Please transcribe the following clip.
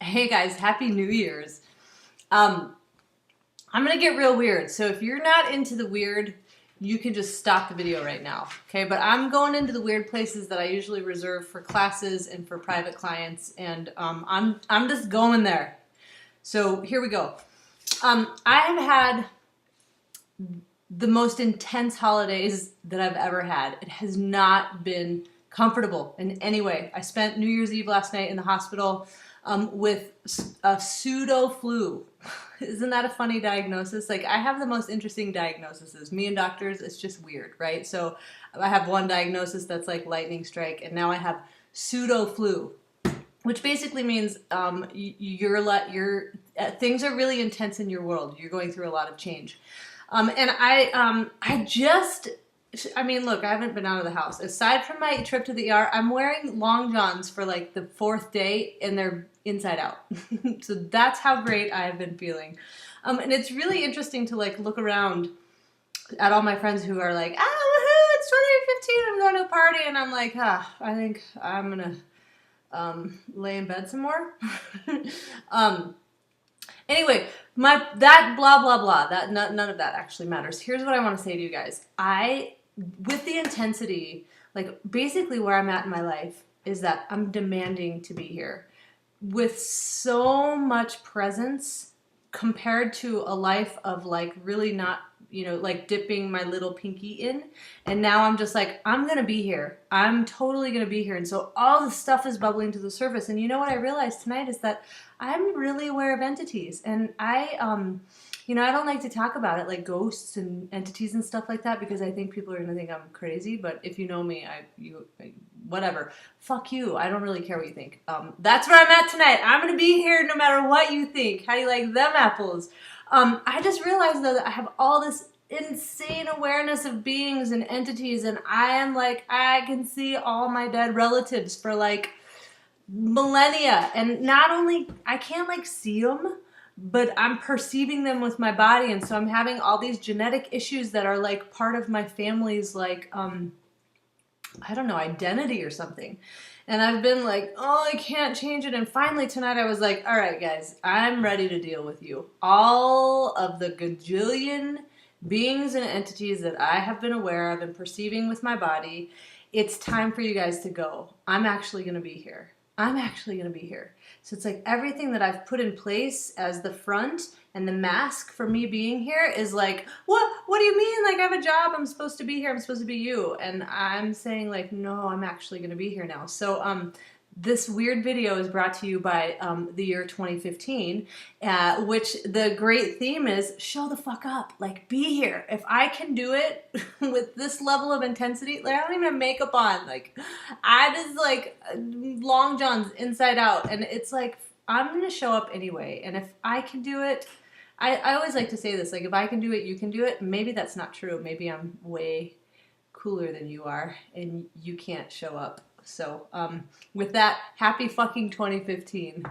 Hey guys, Happy New Year's. I'm gonna get real weird, so if you're not into the weird, you can just stop the video right now, okay? But I'm going into the weird places that I usually reserve for classes and for private clients, and I'm just going there. So here we go. I have had the most intense holidays that I've ever had. It has not been comfortable in any way. I spent New Year's Eve last night in the hospital with a pseudo flu. Isn't that a funny diagnosis? Like, I have the most interesting diagnoses. Me and doctors, it's just weird, right? So I have one diagnosis that's like lightning strike, and now I have pseudo flu, which basically means things are really intense in your world. You're going through a lot of change. I mean, look, I haven't been out of the house. Aside from my trip to the ER, I'm wearing long johns for like the fourth day, and they're inside out. So that's how great I have been feeling. And it's really interesting to like look around at all my friends who are like, woohoo, it's 2015, I'm going to a party. And I'm like, I think I'm going to lay in bed some more. Anyway, that blah blah blah, none of that actually matters. Here's what I want to say to you guys. With the intensity, like basically where I'm at in my life is that I'm demanding to be here with so much presence compared to a life of like really not, like dipping my little pinky in. And now I'm just like, I'm going to be here. I'm totally going to be here. And so all the stuff is bubbling to the surface. And you know what I realized tonight is that I'm really aware of entities. And I don't like to talk about it, like ghosts and entities and stuff like that, because I think people are going to think I'm crazy. But if you know me, whatever. Fuck you. I don't really care what you think. That's where I'm at tonight. I'm going to be here no matter what you think. How do you like them apples? I just realized, though, that I have all this insane awareness of beings and entities, and I am like, I can see all my dead relatives for like millennia. And not only, I can't like see them, but I'm perceiving them with my body. And so I'm having all these genetic issues that are like part of my family's like, I don't know, identity or something. And I've been like, oh, I can't change it. And finally tonight I was like, all right, guys, I'm ready to deal with you. All of the gajillion beings and entities that I have been aware of and perceiving with my body, it's time for you guys to go. I'm actually going to be here. I'm actually going to be here. So it's like everything that I've put in place as the front and the mask for me being here is like, what do you mean? Like, I have a job. I'm supposed to be here. I'm supposed to be you. And I'm saying like, no, I'm actually going to be here now. So this weird video is brought to you by the year 2015, which the great theme is show the fuck up, like be here. If I can do it with this level of intensity, like I don't even have makeup on, like I just like long johns inside out, and it's like I'm gonna show up anyway. And if I can do it, I always like to say this, like if I can do it, you can do it. Maybe that's not true. Maybe I'm way cooler than you are and you can't show up. So with that, happy fucking 2015.